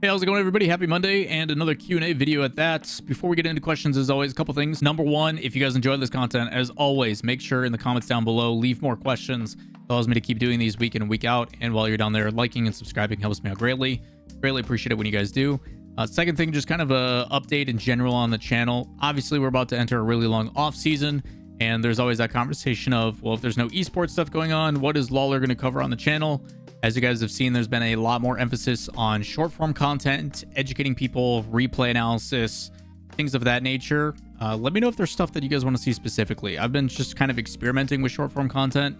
Hey, how's it going, everybody? Happy Monday and another Q&A video at that. Before we get into questions, as always, a couple things. Number one, if you guys enjoyed this content, as always, make sure in the comments down below, leave more questions. It allows me to keep doing these week in and week out. And while you're down there, liking and subscribing helps me out greatly. Greatly appreciate it when you guys do. Second thing, just kind of a update in general on the channel. Obviously, we're about to enter a really long off season, and there's always that conversation of, well, if there's no esports stuff going on, what is Lawler going to cover on the channel? As you guys have seen, there's been a lot more emphasis on short form content, educating people, replay analysis, things of that nature. Let me know if there's stuff that you guys want to see specifically. I've been just kind of experimenting with short form content,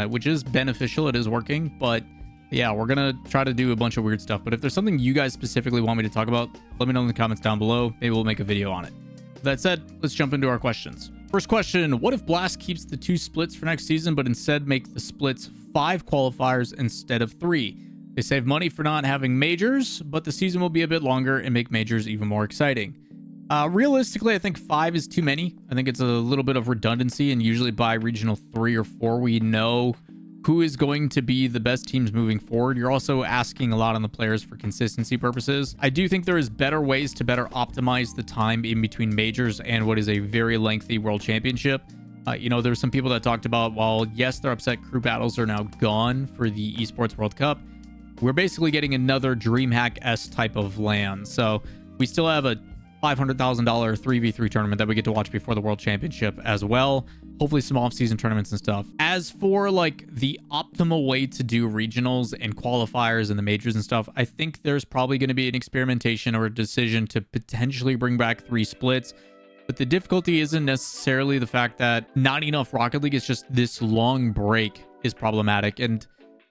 which is beneficial. It is working, but yeah, we're going to try to do a bunch of weird stuff. But if there's something you guys specifically want me to talk about, let me know in the comments down below. Maybe we'll make a video on it. With that said, let's jump into our questions. First question, what if Blast keeps the 2 splits for next season, but instead make the splits 5 qualifiers instead of 3? They save money for not having majors, but the season will be a bit longer and make majors even more exciting. Realistically, I think 5 is too many. I think it's a little bit of redundancy, and usually by regional 3 or 4, we know who is going to be the best teams moving forward. You're also asking a lot on the players for consistency purposes. I do think there is better ways to better optimize the time in between majors and what is a very lengthy world championship. There's some people that talked about, while yes, their upset crew battles are now gone for the Esports World Cup, we're basically getting another DreamHack-esque type of LAN. So we still have a $500,000 3v3 tournament that we get to watch before the World Championship as well. Hopefully some off-season tournaments and stuff. As for like the optimal way to do regionals and qualifiers and the majors and stuff, I think there's probably going to be an experimentation or a decision to potentially bring back 3 splits. But the difficulty isn't necessarily the fact that not enough Rocket League, it's just this long break is problematic. And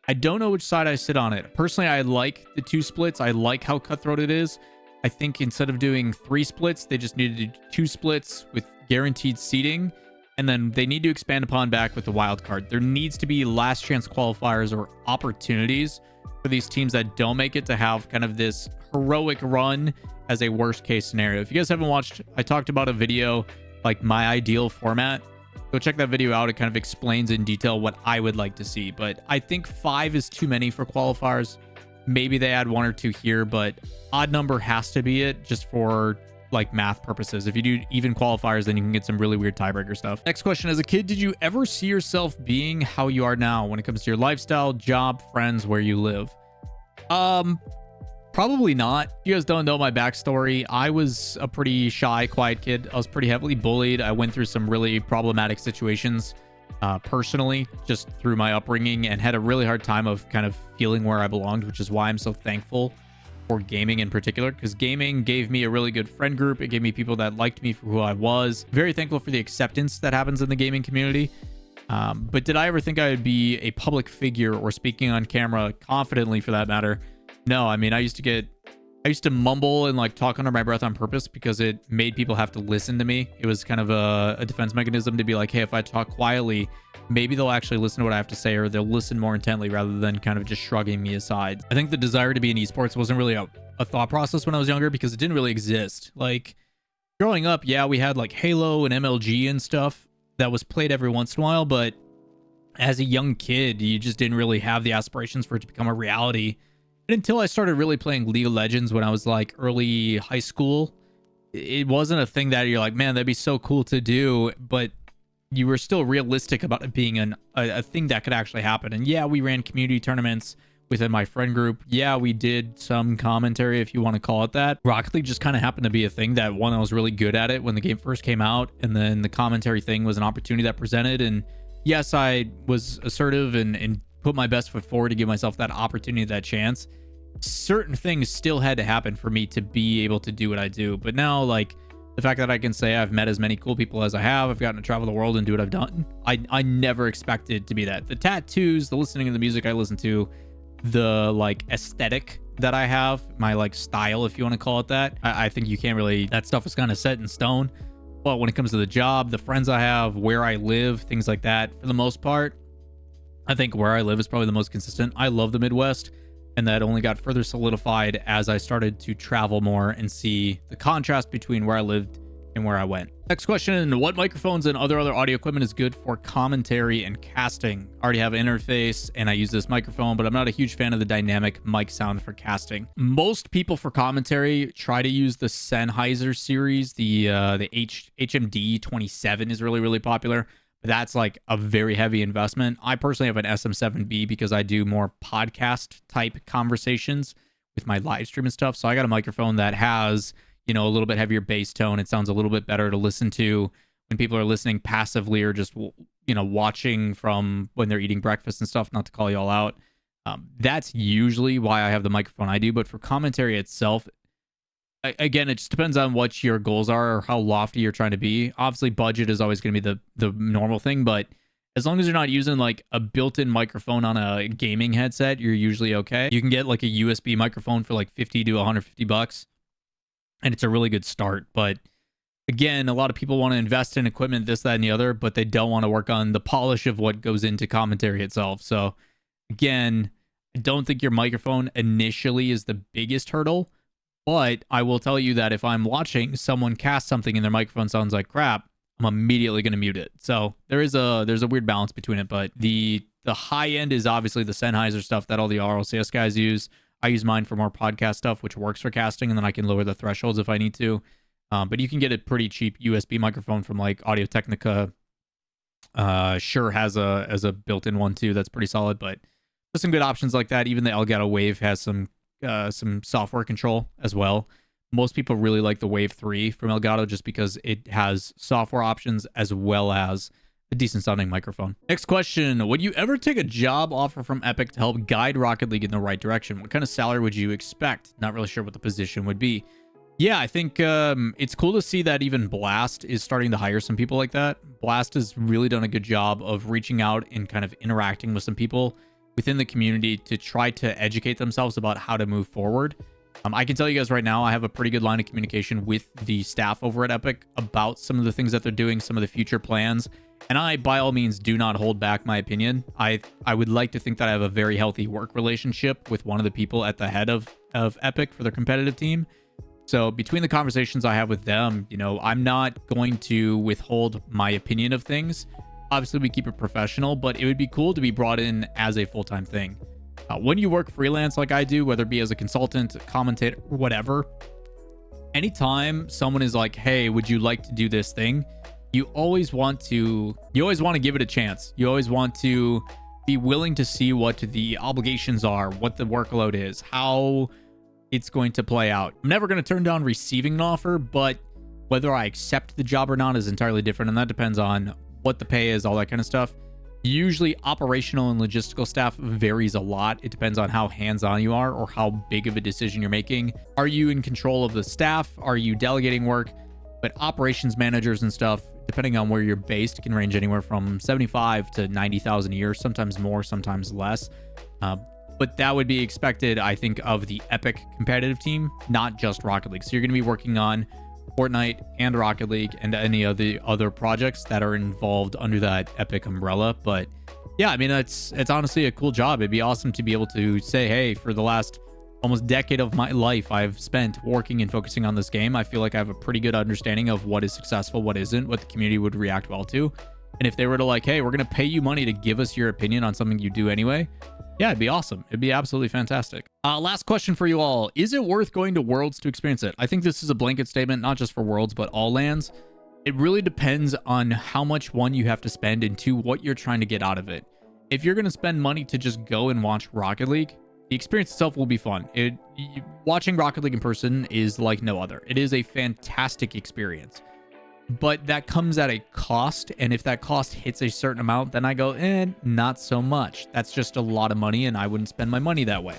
I don't know which side I sit on it. Personally, I like the 2 splits. I like how cutthroat it is. I think instead of doing 3 splits, they just need to do 2 splits with guaranteed seeding. And then they need to expand upon back with the wild card. There needs to be last chance qualifiers or opportunities for these teams that don't make it to have kind of this heroic run as a worst case scenario. If you guys haven't watched, I talked about a video, like my ideal format. Go check that video out. It kind of explains in detail what I would like to see. But I think 5 is too many for qualifiers. Maybe they add 1 or 2 here, but odd number has to be it just for like math purposes. If you do even qualifiers, then you can get some really weird tiebreaker stuff. Next question, as a kid, did you ever see yourself being how you are now when it comes to your lifestyle, job, friends, where you live? Probably not. If you guys don't know my backstory, I was a pretty shy, quiet kid. I was pretty heavily bullied. I went through some really problematic situations personally, just through my upbringing, and had a really hard time of kind of feeling where I belonged, which is why I'm so thankful for gaming in particular, because gaming gave me a really good friend group. It gave me people that liked me for who I was. Very thankful for the acceptance that happens in the gaming community. But did I ever think I would be a public figure or speaking on camera confidently, for that matter? No. I mean, I used to mumble and like talk under my breath on purpose because it made people have to listen to me. It was kind of a defense mechanism to be like, hey, if I talk quietly, maybe they'll actually listen to what I have to say, or they'll listen more intently rather than kind of just shrugging me aside. I think the desire to be in esports wasn't really a thought process when I was younger because it didn't really exist. Like growing up, yeah, we had like Halo and MLG and stuff that was played every once in a while, but as a young kid, you just didn't really have the aspirations for it to become a reality. And until I started really playing League of Legends when I was like early high school, it wasn't a thing that you're like, man, that'd be so cool to do, but you were still realistic about it being a thing that could actually happen. And yeah, we ran community tournaments within my friend group. Yeah, we did some commentary, if you want to call it that. Rocket League just kind of happened to be a thing that, one, I was really good at it when the game first came out, and then the commentary thing was an opportunity that presented. And yes, I was assertive and put my best foot forward to give myself that opportunity, that chance. Certain things still had to happen for me to be able to do what I do. But now, like, the fact that I can say I've met as many cool people as I have, I've gotten to travel the world and do what I've done, I never expected to be that. The tattoos, the listening to the music I listen to, the like aesthetic that I have, my like style, if you want to call it that, I think you can't really, that stuff is kind of set in stone. But when it comes to the job, the friends I have, where I live, things like that, for the most part, I think where I live is probably the most consistent. I love the Midwest. And that only got further solidified as I started to travel more and see the contrast between where I lived and where I went. Next question, what microphones and other audio equipment is good for commentary and casting? I already have an interface and I use this microphone, but I'm not a huge fan of the dynamic mic sound for casting. Most people for commentary try to use the Sennheiser series. The HMD 27 is really popular, but that's like a very heavy investment. I personally have an SM7B because I do more podcast type conversations with my live stream and stuff. So I got a microphone that has, you know, a little bit heavier bass tone. It sounds a little bit better to listen to when people are listening passively or just, you know, watching from when they're eating breakfast and stuff, not to call you all out. That's usually why I have the microphone I do. But for commentary itself, again, it just depends on what your goals are or how lofty you're trying to be. Obviously, budget is always going to be the normal thing, but as long as you're not using like a built-in microphone on a gaming headset, you're usually okay. You can get like a USB microphone for like 50 to 150 bucks. And it's a really good start. But again, a lot of people want to invest in equipment, this, that, and the other, but they don't want to work on the polish of what goes into commentary itself. So again, I don't think your microphone initially is the biggest hurdle, but I will tell you that if I'm watching someone cast something and their microphone sounds like crap, I'm immediately going to mute it. So there's a weird balance between it, but the high end is obviously the Sennheiser stuff that all the RLCS guys use. I use mine for more podcast stuff, which works for casting, and then I can lower the thresholds if I need to. But you can get a pretty cheap USB microphone from like Audio-Technica. Shure has a built-in one too. That's pretty solid, but there's some good options like that. Even the Elgato Wave has some software control as well. Most people really like the Wave 3 from Elgato just because it has software options as well as a decent sounding microphone. Next question. Would you ever take a job offer from Epic to help guide Rocket League in the right direction? What kind of salary would you expect? Not really sure what the position would be. Yeah, I think it's cool to see that even Blast is starting to hire some people like that. Blast has really done a good job of reaching out and kind of interacting with some people within the community to try to educate themselves about how to move forward. I can tell you guys right now, I have a pretty good line of communication with the staff over at Epic about some of the things that they're doing, some of the future plans. And I, by all means, do not hold back my opinion. I would like to think that I have a very healthy work relationship with one of the people at the head of Epic for their competitive team. So between the conversations I have with them, you know, I'm not going to withhold my opinion of things. Obviously, we keep it professional, but it would be cool to be brought in as a full-time thing. When you work freelance like I do, whether it be as a consultant, commentator, whatever, anytime someone is like, hey, would you like to do this thing? You always want to give it a chance. You always want to be willing to see what the obligations are, what the workload is, how it's going to play out. I'm never going to turn down receiving an offer, but whether I accept the job or not is entirely different. And that depends on what the pay is, all that kind of stuff. Usually operational and logistical staff varies a lot. It depends on how hands-on you are or how big of a decision you're making. Are you in control of the staff? Are you delegating work? But operations managers and stuff, depending on where you're based, can range anywhere from 75 to 90,000 a year, sometimes more, sometimes less. But that would be expected, I think, of the Epic competitive team, not just Rocket League. So you're going to be working on Fortnite and Rocket League and any of the other projects that are involved under that Epic umbrella. But yeah, I mean, it's honestly a cool job. It'd be awesome to be able to say, hey, for the last almost decade of my life I've spent working and focusing on this game. I feel like I have a pretty good understanding of what is successful, what isn't, what the community would react well to. And if they were to like, hey, we're going to pay you money to give us your opinion on something you do anyway, yeah, it'd be awesome. It'd be absolutely fantastic. Last question for you all. Is it worth going to Worlds to experience it? I think this is a blanket statement, not just for Worlds, but all lands. It really depends on how much, one, you have to spend, and two, what you're trying to get out of it. If you're going to spend money to just go and watch Rocket League, the experience itself will be fun. Watching Rocket League in person is like no other. It is a fantastic experience. But that comes at a cost, and if that cost hits a certain amount, then I go, not so much. That's just a lot of money, and I wouldn't spend my money that way.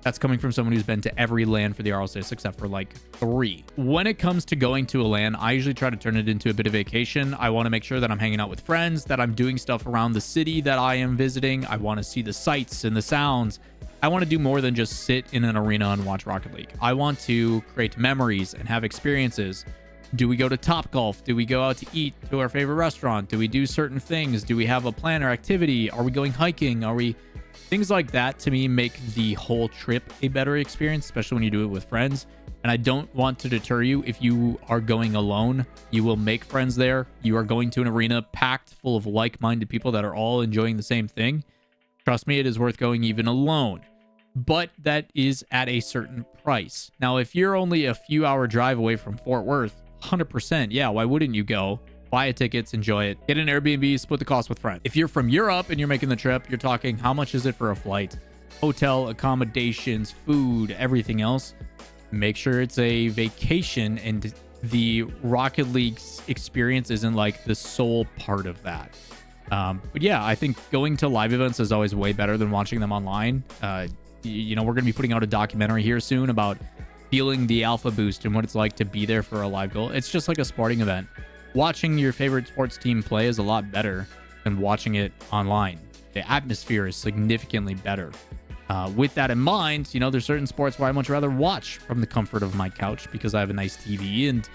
That's coming from someone who's been to every LAN for the RLCS except for like 3. When it comes to going to a LAN, I usually try to turn it into a bit of vacation. I want to make sure that I'm hanging out with friends, that I'm doing stuff around the city that I am visiting. I want to see the sights and the sounds. I want to do more than just sit in an arena and watch Rocket League. I want to create memories and have experiences. Do we go to Topgolf? Do we go out to eat to our favorite restaurant? Do we do certain things? Do we have a plan or activity? Are we going hiking? Things like that to me make the whole trip a better experience, especially when you do it with friends. And I don't want to deter you if you are going alone. You will make friends there. You are going to an arena packed full of like-minded people that are all enjoying the same thing. Trust me, it is worth going even alone. But that is at a certain price. Now, if you're only a few hour drive away from Fort Worth, 100%, yeah, why wouldn't you go? Buy tickets, enjoy it, get an Airbnb, split the cost with friends. If you're from Europe and you're making the trip, you're talking, how much is it for a flight? Hotel, accommodations, food, everything else. Make sure it's a vacation and the Rocket League experience isn't like the sole part of that. But yeah, I think going to live events is always way better than watching them online. You know, we're going to be putting out a documentary here soon about feeling the alpha boost and what it's like to be there for a live goal. It's just like a sporting event. Watching your favorite sports team play is a lot better than watching it online. The atmosphere is significantly better. With that in mind, you know, there's certain sports where I much rather watch from the comfort of my couch because I have a nice TV and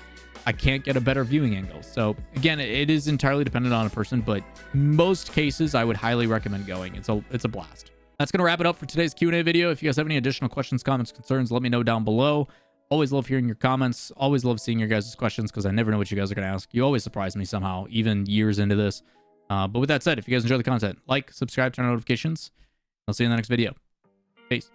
I can't get a better viewing angle. So again, it is entirely dependent on a person, but most cases I would highly recommend going. It's a blast. That's going to wrap it up for today's Q&A video. If you guys have any additional questions, comments, concerns, let me know down below. Always love hearing your comments. Always love seeing your guys' questions because I never know what you guys are going to ask. You always surprise me somehow, even years into this. But with that said, if you guys enjoy the content, like, subscribe, turn on notifications. I'll see you in the next video. Peace.